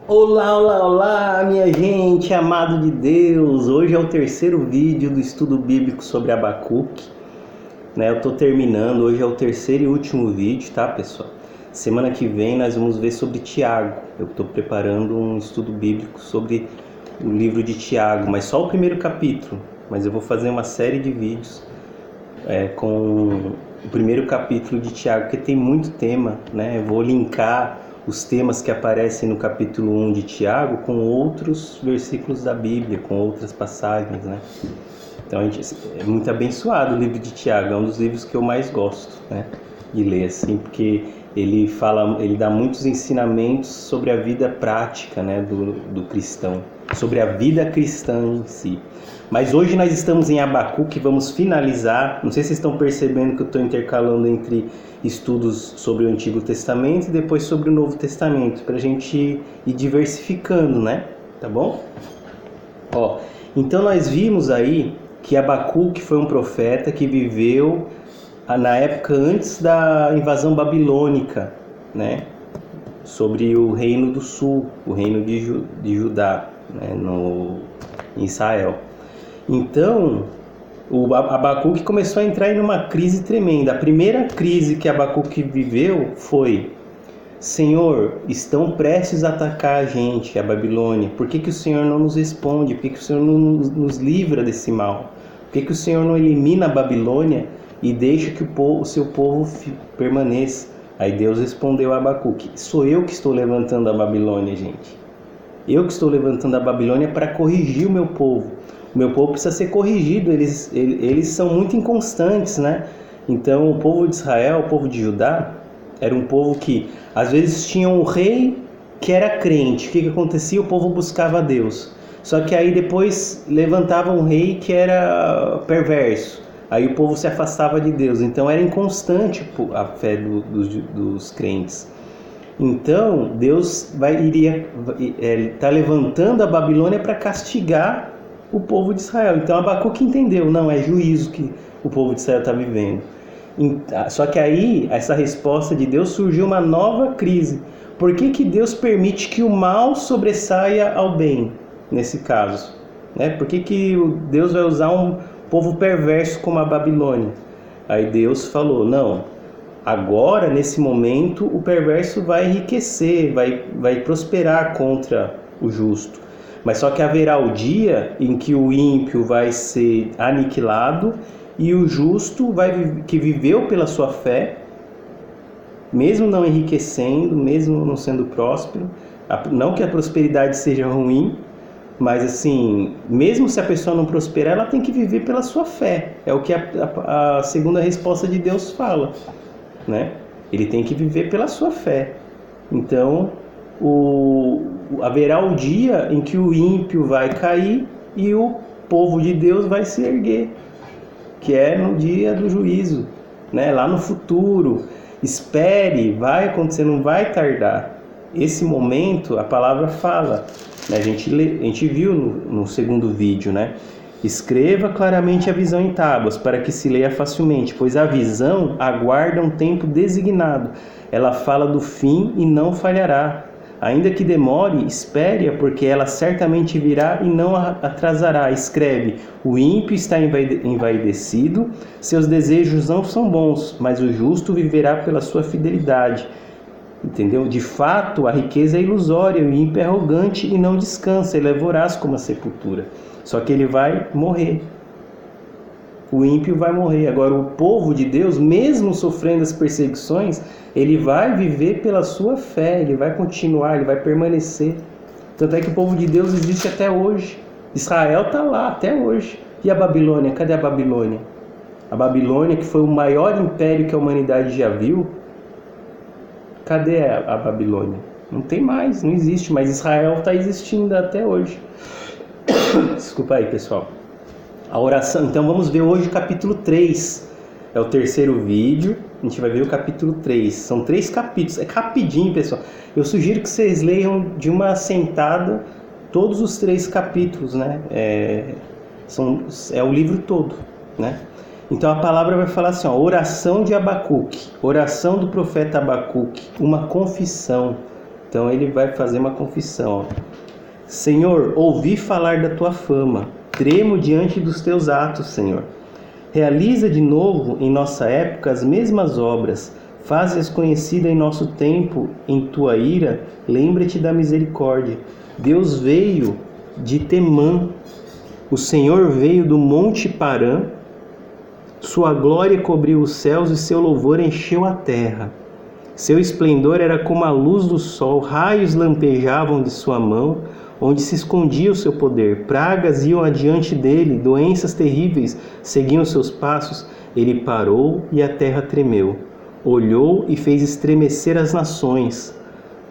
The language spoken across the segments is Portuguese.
Olá, olá, olá, minha gente, amado de Deus! Hoje é o terceiro vídeo do estudo bíblico sobre Abacuque, né? Eu tô terminando, hoje é o terceiro e último vídeo, tá, pessoal? Semana que vem nós vamos ver sobre Tiago. Eu tô preparando um estudo bíblico sobre o livro de Tiago, mas só o primeiro capítulo. Mas eu vou fazer uma série de vídeos com o primeiro capítulo de Tiago, porque tem muito tema, né? Eu vou linkar os temas que aparecem no capítulo 1 de Tiago com outros versículos da Bíblia, com outras passagens, né? Então é muito abençoado o livro de Tiago, é um dos livros que eu mais gosto, né, de ler, assim, porque ele dá muitos ensinamentos sobre a vida prática, né, do cristão, sobre a vida cristã em si. Mas hoje nós estamos em Abacuque, vamos finalizar. Não sei se vocês estão percebendo que eu estou intercalando entre estudos sobre o Antigo Testamento e depois sobre o Novo Testamento, para a gente ir diversificando, né? Tá bom? Ó, então nós vimos aí que Abacuque foi um profeta que viveu na época antes da invasão babilônica, né? Sobre o reino do sul, o reino de Judá, né? Em Israel. Então, o Abacuque começou a entrar em uma crise tremenda. A primeira crise que Abacuque viveu foi: Senhor, estão prestes a atacar a gente, a Babilônia. Por que o Senhor não nos responde? Por que o Senhor não nos livra desse mal? Por que o Senhor não elimina a Babilônia e deixa que o seu povo permaneça? Aí Deus respondeu a Abacuque: sou eu que estou levantando a Babilônia, gente. Eu que estou levantando a Babilônia para corrigir o meu povo. O meu povo precisa ser corrigido, eles são muito inconstantes, né? Então o povo de Israel, o povo de Judá, era um povo que às vezes tinha um rei que era crente. O que acontecia? O povo buscava a Deus. Só que aí depois levantava um rei que era perverso. Aí o povo se afastava de Deus. Então era inconstante a fé dos crentes. Então Deus iria estar levantando a Babilônia para castigar o povo de Israel. Então Abacuque entendeu, não, é juízo que o povo de Israel está vivendo. Só que aí, essa resposta de Deus, surgiu uma nova crise. Por que Deus permite que o mal sobressaia ao bem, nesse caso? Né? Por que Deus vai usar um povo perverso como a Babilônia? Aí Deus falou, não, agora, nesse momento, o perverso vai enriquecer, vai prosperar contra o justo. Mas só que haverá o dia em que o ímpio vai ser aniquilado e o justo que viveu pela sua fé, mesmo não enriquecendo, mesmo não sendo próspero, não que a prosperidade seja ruim, mas assim, mesmo se a pessoa não prosperar, ela tem que viver pela sua fé. É o que a segunda resposta de Deus fala, né? Ele tem que viver pela sua fé. Então, haverá o dia em que o ímpio vai cair e o povo de Deus vai se erguer, que é no dia do juízo, né? Lá no futuro. Espere, vai acontecer, não vai tardar. Esse momento, a palavra fala, né? A gente viu no segundo vídeo, né? Escreva claramente a visão em tábuas, para que se leia facilmente, pois a visão aguarda um tempo designado. Ela fala do fim e não falhará. Ainda que demore, espere-a, porque ela certamente virá e não atrasará. Escreve: o ímpio está envaidecido, seus desejos não são bons, mas o justo viverá pela sua fidelidade. Entendeu? De fato, a riqueza é ilusória, o ímpio é arrogante e não descansa, ele é voraz como a sepultura. Só que ele vai morrer. O ímpio vai morrer. Agora, o povo de Deus, mesmo sofrendo as perseguições, ele vai viver pela sua fé, ele vai continuar, ele vai permanecer. Tanto é que o povo de Deus existe até hoje. Israel está lá até hoje. E a Babilônia? Cadê a Babilônia? A Babilônia, que foi o maior império que a humanidade já viu, cadê a Babilônia? Não tem mais, não existe, mas Israel está existindo até hoje. Desculpa aí, pessoal. A oração, então vamos ver hoje o capítulo 3. É o terceiro vídeo, a gente vai ver o capítulo 3. São 3 capítulos, é rapidinho, pessoal. Eu sugiro que vocês leiam de uma sentada todos os 3 capítulos, né? É o livro todo, né? Então a palavra vai falar assim, oração de Abacuque, oração do profeta Abacuque, uma confissão. Então ele vai fazer uma confissão. Senhor, ouvi falar da tua fama, tremo diante dos teus atos, Senhor. Realiza de novo em nossa época as mesmas obras, faze-as conhecidas em nosso tempo, em tua ira, lembra-te da misericórdia. Deus veio de Temã, o Senhor veio do monte Parã, sua glória cobriu os céus e seu louvor encheu a terra. Seu esplendor era como a luz do sol, raios lampejavam de sua mão, onde se escondia o seu poder. Pragas iam adiante dele, doenças terríveis seguiam seus passos. Ele parou e a terra tremeu. Olhou e fez estremecer as nações.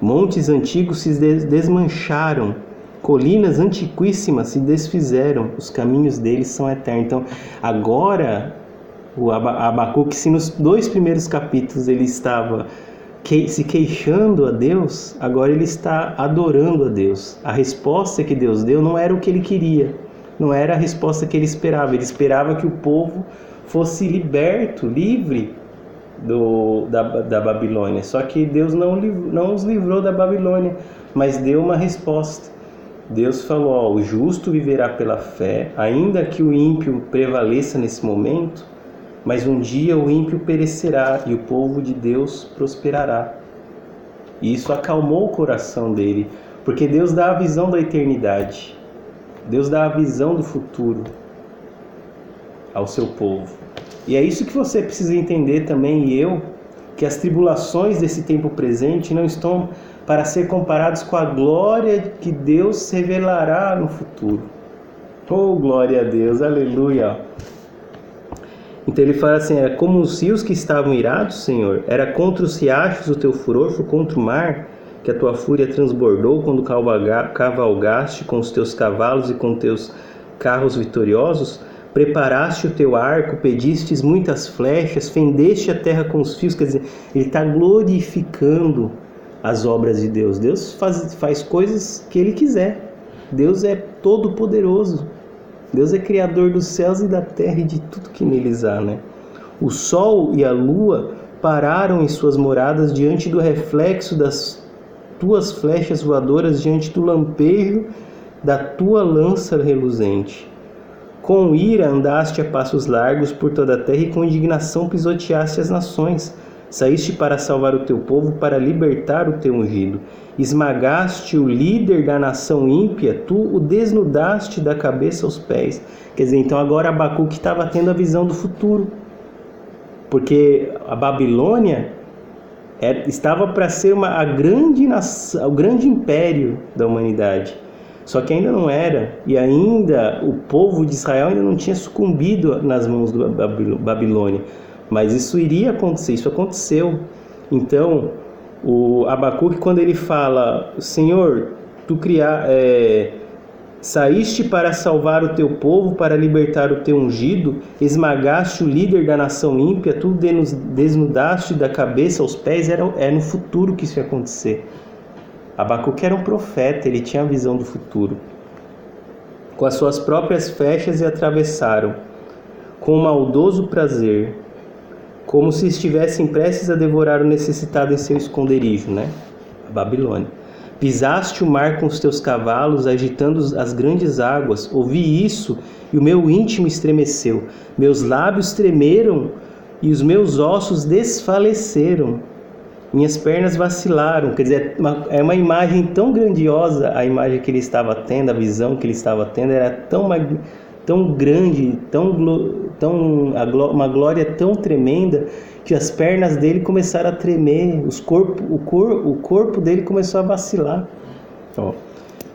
Montes antigos se desmancharam, colinas antiquíssimas se desfizeram, os caminhos deles são eternos. Então, agora, o Abacuque, se nos 2 primeiros capítulos ele estava se queixando a Deus, agora ele está adorando a Deus. A resposta que Deus deu não era o que ele queria, não era a resposta que ele esperava que o povo fosse liberto, livre da Babilônia. Só que Deus não os livrou da Babilônia, mas deu uma resposta. Deus falou, o justo viverá pela fé, ainda que o ímpio prevaleça nesse momento, mas um dia o ímpio perecerá e o povo de Deus prosperará. E isso acalmou o coração dele, porque Deus dá a visão da eternidade. Deus dá a visão do futuro ao seu povo. E é isso que você precisa entender também, e eu, que as tribulações desse tempo presente não estão para ser comparados com a glória que Deus revelará no futuro. Oh, glória a Deus, aleluia! Então ele fala assim, era como os rios que estavam irados, Senhor, era contra os riachos o teu furor, foi contra o mar que a tua fúria transbordou quando cavalgaste com os teus cavalos e com teus carros vitoriosos, preparaste o teu arco, pedistes muitas flechas, fendeste a terra com os fios. Quer dizer, ele está glorificando as obras de Deus. Deus faz coisas que ele quiser. Deus é todo poderoso. Deus é criador dos céus e da terra e de tudo que neles há, né? O sol e a lua pararam em suas moradas diante do reflexo das tuas flechas voadoras, diante do lampejo da tua lança reluzente. Com ira andaste a passos largos por toda a terra e com indignação pisoteaste as nações. Saíste para salvar o teu povo, para libertar o teu ungido. Esmagaste o líder da nação ímpia, tu o desnudaste da cabeça aos pés. Quer dizer, então agora Abacuque estava tendo a visão do futuro. Porque a Babilônia estava para ser a grande nação, o grande império da humanidade. Só que ainda não era, e ainda o povo de Israel ainda não tinha sucumbido nas mãos da Babilônia. Mas isso iria acontecer, isso aconteceu. Então, o Abacuque, quando ele fala, Senhor, tu saíste para salvar o teu povo, para libertar o teu ungido, esmagaste o líder da nação ímpia, tu desnudaste da cabeça aos pés, é no futuro que isso ia acontecer. Abacuque era um profeta, ele tinha a visão do futuro. Com as suas próprias flechas e atravessaram, com maldoso prazer, como se estivessem prestes a devorar o necessitado em seu esconderijo, né? A Babilônia. Pisaste o mar com os teus cavalos, agitando as grandes águas. Ouvi isso e o meu íntimo estremeceu. Meus lábios tremeram e os meus ossos desfaleceram. Minhas pernas vacilaram. Quer dizer, é uma imagem tão grandiosa, a imagem que ele estava tendo, a visão que ele estava tendo, era tão grande, uma glória tão tremenda, que as pernas dele começaram a tremer, o corpo dele começou a vacilar.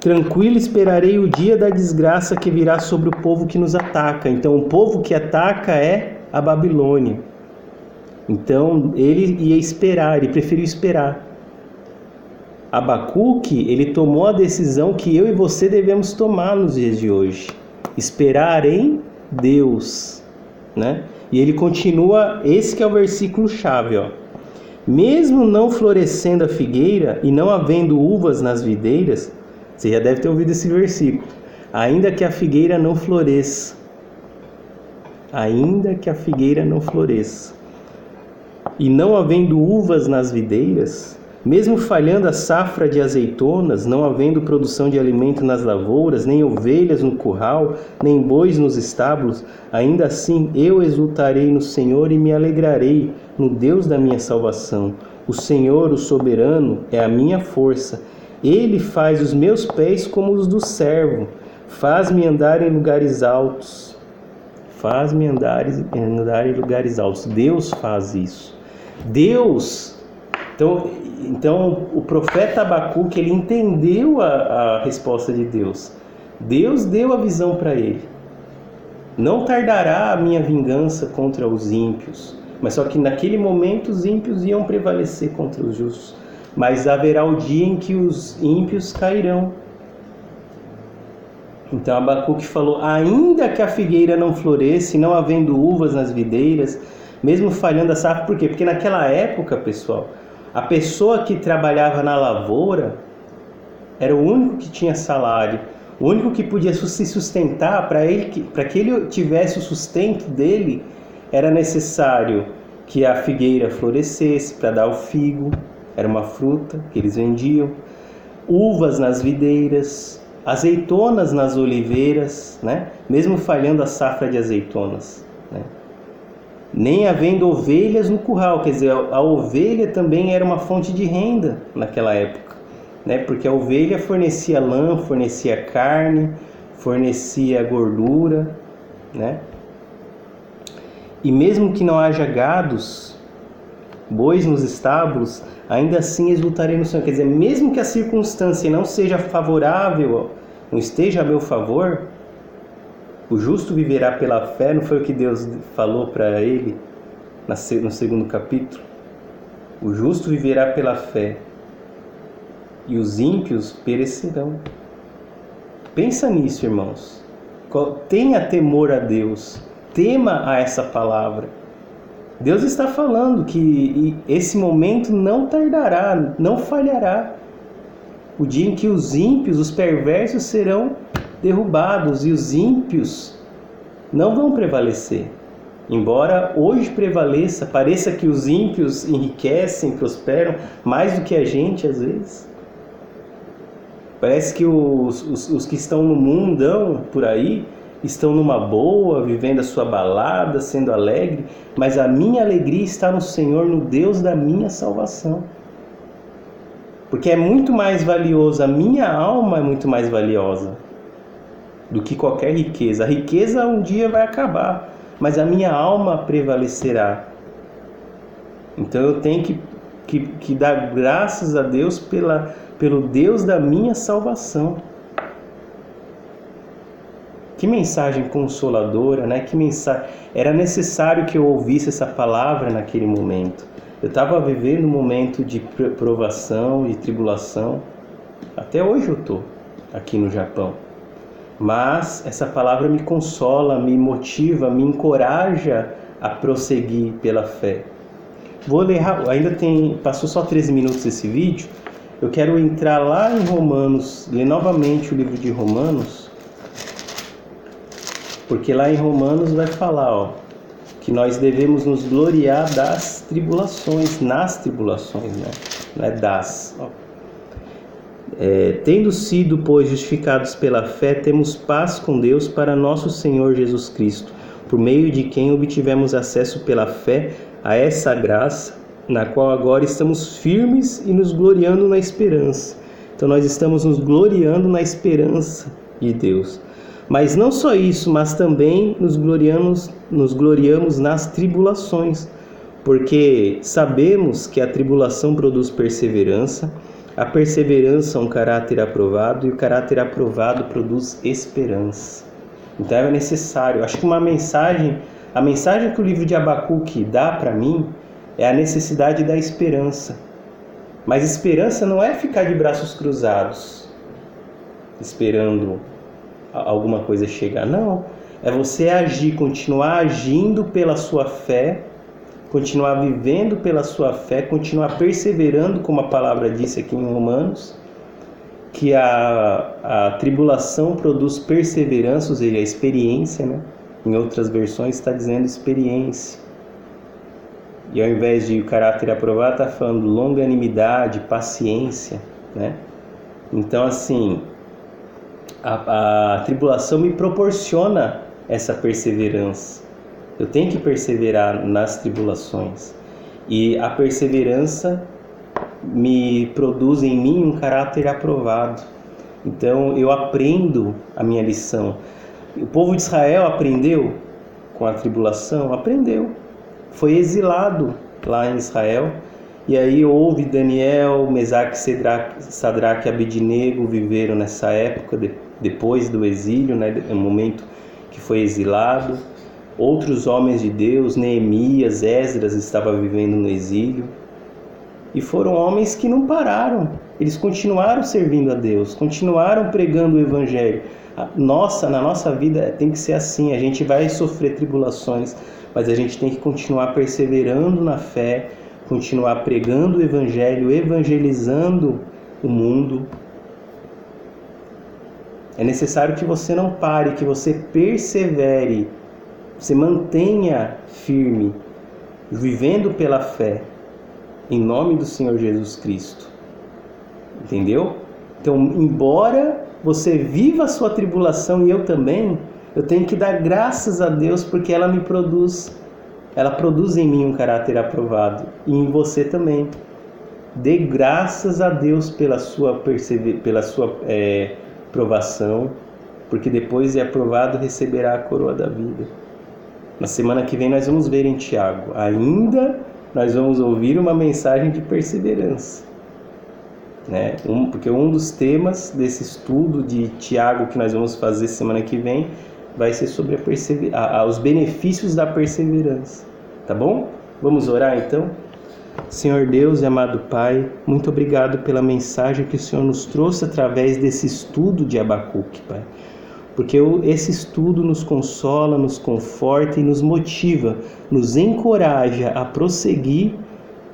Tranquilo esperarei o dia da desgraça que virá sobre o povo que nos ataca. Então o povo que ataca é a Babilônia. Então ele ia esperar, ele preferiu esperar. Abacuque, ele tomou a decisão que eu e você devemos tomar nos dias de hoje. Esperar em Deus, né? E ele continua, esse que é o versículo chave, ó. Mesmo não florescendo a figueira e não havendo uvas nas videiras, você já deve ter ouvido esse versículo. Ainda que a figueira não floresça, ainda que a figueira não floresça, e não havendo uvas nas videiras, Mesmo falhando a safra de azeitonas, não havendo produção de alimento nas lavouras, nem ovelhas no curral, nem bois nos estábulos, ainda assim eu exultarei no Senhor e me alegrarei no Deus da minha salvação. O Senhor, o soberano, é a minha força. Ele faz os meus pés como os do servo, faz-me andar em lugares altos. Faz-me andar em lugares altos. Deus faz isso. Deus... Então o profeta Abacuque, ele entendeu a resposta de Deus. Deus deu a visão para ele. Não tardará a minha vingança contra os ímpios. Mas só que naquele momento os ímpios iam prevalecer contra os justos. Mas haverá o dia em que os ímpios cairão. Então Abacuque falou: ainda que a figueira não floresça, e não havendo uvas nas videiras, mesmo falhando a safra. Por quê? Porque naquela época, pessoal, a pessoa que trabalhava na lavoura era o único que tinha salário, o único que podia se sustentar. Para que ele tivesse o sustento dele, era necessário que a figueira florescesse para dar o figo, era uma fruta que eles vendiam, uvas nas videiras, azeitonas nas oliveiras, né? Mesmo falhando a safra de azeitonas, né? Nem havendo ovelhas no curral, quer dizer, a ovelha também era uma fonte de renda naquela época, né? Porque a ovelha fornecia lã, fornecia carne, fornecia gordura, né? E mesmo que não haja gados, bois nos estábulos, ainda assim exultarei no Senhor. Quer dizer, mesmo que a circunstância não seja favorável, não esteja a meu favor, o justo viverá pela fé. Não foi o que Deus falou para ele no segundo capítulo? O justo viverá pela fé e os ímpios perecerão. Pensa nisso, irmãos. Tenha temor a Deus. Tema a essa palavra. Deus está falando que esse momento não tardará, não falhará. O dia em que os ímpios, os perversos, serão derrubados e os ímpios não vão prevalecer. Embora hoje prevaleça, pareça que os ímpios enriquecem, prosperam mais do que a gente às vezes. Parece que os que estão no mundão por aí estão numa boa, vivendo a sua balada, sendo alegre, mas a minha alegria está no Senhor, no Deus da minha salvação. Porque é muito mais valioso, a minha alma é muito mais valiosa do que qualquer riqueza. A riqueza um dia vai acabar, mas a minha alma prevalecerá. Então eu tenho que dar graças a Deus pelo Deus da minha salvação. Que mensagem consoladora, né? Que mensagem... Era necessário que eu ouvisse essa palavra naquele momento. Eu estava vivendo um momento de provação e tribulação. Até hoje eu estou aqui no Japão. Mas essa palavra me consola, me motiva, me encoraja a prosseguir pela fé. Vou ler, passou só 13 minutos esse vídeo. Eu quero entrar lá em Romanos, ler novamente o livro de Romanos, porque lá em Romanos vai falar, que nós devemos nos gloriar das tribulações, nas tribulações, né? Não é das. Tendo sido, pois, justificados pela fé, temos paz com Deus para nosso Senhor Jesus Cristo, por meio de quem obtivemos acesso pela fé a essa graça, na qual agora estamos firmes e nos gloriando na esperança. Então nós estamos nos gloriando na esperança de Deus. Mas não só isso, mas também nos gloriamos nas tribulações, porque sabemos que a tribulação produz perseverança, a perseverança um caráter aprovado, e o caráter aprovado produz esperança. Então é necessário, acho que a mensagem que o livro de Abacuque dá para mim é a necessidade da esperança. Mas esperança não é ficar de braços cruzados, esperando alguma coisa chegar. Não, é você agir, continuar agindo pela sua fé, continuar vivendo pela sua fé, continuar perseverando, como a palavra disse aqui em Romanos, que a tribulação produz perseverança, ou seja, a experiência, né? Em outras versões está dizendo experiência. E ao invés de o caráter aprovado, está falando longanimidade, paciência, né? Então, assim, a tribulação me proporciona essa perseverança. Eu tenho que perseverar nas tribulações. E a perseverança me produz em mim um caráter aprovado. Então, eu aprendo a minha lição. O povo de Israel aprendeu com a tribulação? Aprendeu. Foi exilado lá em Israel. E aí houve Daniel, Mesaque, Sadraque e Abednego viveram nessa época, depois do exílio, né, no momento que foi exilado. Outros homens de Deus, Neemias, Esdras, estavam vivendo no exílio. E foram homens que não pararam. Eles continuaram servindo a Deus, continuaram pregando o Evangelho. Na nossa vida tem que ser assim. A gente vai sofrer tribulações, mas a gente tem que continuar perseverando na fé, continuar pregando o Evangelho, evangelizando o mundo. É necessário que você não pare, que você persevere, você mantenha firme, vivendo pela fé, em nome do Senhor Jesus Cristo. Entendeu? Então, embora você viva a sua tribulação e eu também, eu tenho que dar graças a Deus porque ela produz em mim um caráter aprovado, e em você também. Dê graças a Deus pela sua provação, porque depois de aprovado receberá a coroa da vida. Na semana que vem nós vamos ver em Tiago. Ainda nós vamos ouvir uma mensagem de perseverança, né? Porque um dos temas desse estudo de Tiago que nós vamos fazer semana que vem vai ser sobre os benefícios da perseverança, tá bom? Vamos orar então? Senhor Deus e amado Pai, muito obrigado pela mensagem que o Senhor nos trouxe através desse estudo de Abacuque, Pai. Porque esse estudo nos consola, nos conforta e nos motiva, nos encoraja a prosseguir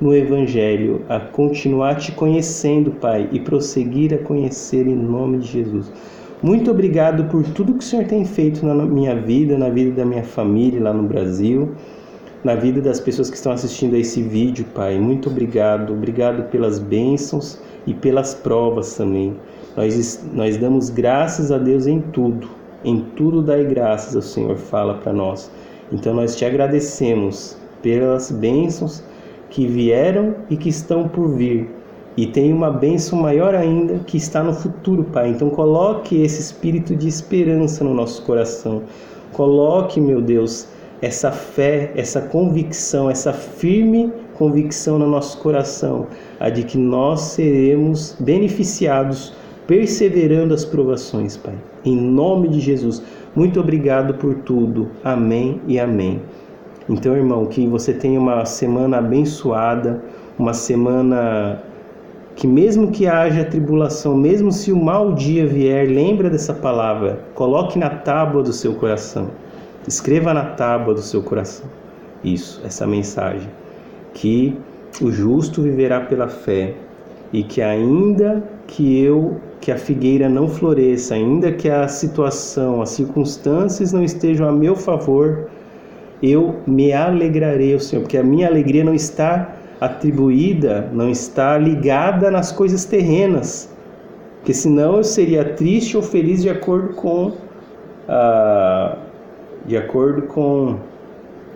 no Evangelho, a continuar te conhecendo, Pai, e prosseguir a conhecer em nome de Jesus. Muito obrigado por tudo que o Senhor tem feito na minha vida, na vida da minha família lá no Brasil, na vida das pessoas que estão assistindo a esse vídeo, Pai. Muito obrigado. Obrigado pelas bênçãos e pelas provas também. Nós damos graças a Deus em tudo dai graças, o Senhor fala para nós. Então nós te agradecemos pelas bênçãos que vieram e que estão por vir. E tem uma bênção maior ainda que está no futuro, Pai. Então coloque esse espírito de esperança no nosso coração. Coloque, meu Deus, essa fé, essa convicção, essa firme convicção no nosso coração, a de que nós seremos beneficiados perseverando as provações, Pai. Em nome de Jesus, muito obrigado por tudo. Amém e amém. Então, irmão, que você tenha uma semana abençoada, uma semana que mesmo que haja tribulação, mesmo se o mau dia vier, lembra dessa palavra, coloque na tábua do seu coração, escreva na tábua do seu coração, isso, essa mensagem, que o justo viverá pela fé, e que ainda que a figueira não floresça, ainda que a situação, as circunstâncias não estejam a meu favor, eu me alegrarei, Senhor, porque a minha alegria não está atribuída, não está ligada nas coisas terrenas, porque senão eu seria triste ou feliz de acordo com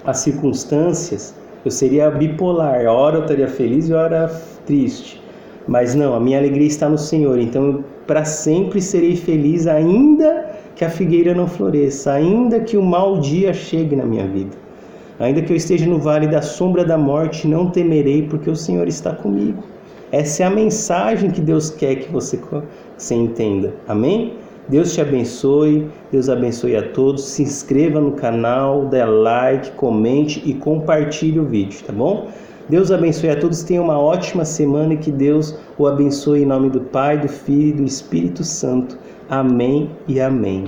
as circunstâncias. Eu seria bipolar, a hora eu estaria feliz e a hora triste. Mas não, a minha alegria está no Senhor, então para sempre serei feliz, ainda que a figueira não floresça, ainda que o mau dia chegue na minha vida, ainda que eu esteja no vale da sombra da morte, não temerei, porque o Senhor está comigo. Essa é a mensagem que Deus quer que você entenda, amém? Deus te abençoe, Deus abençoe a todos, se inscreva no canal, dê like, comente e compartilhe o vídeo, tá bom? Deus abençoe a todos, tenha uma ótima semana e que Deus o abençoe em nome do Pai, do Filho e do Espírito Santo. Amém e amém.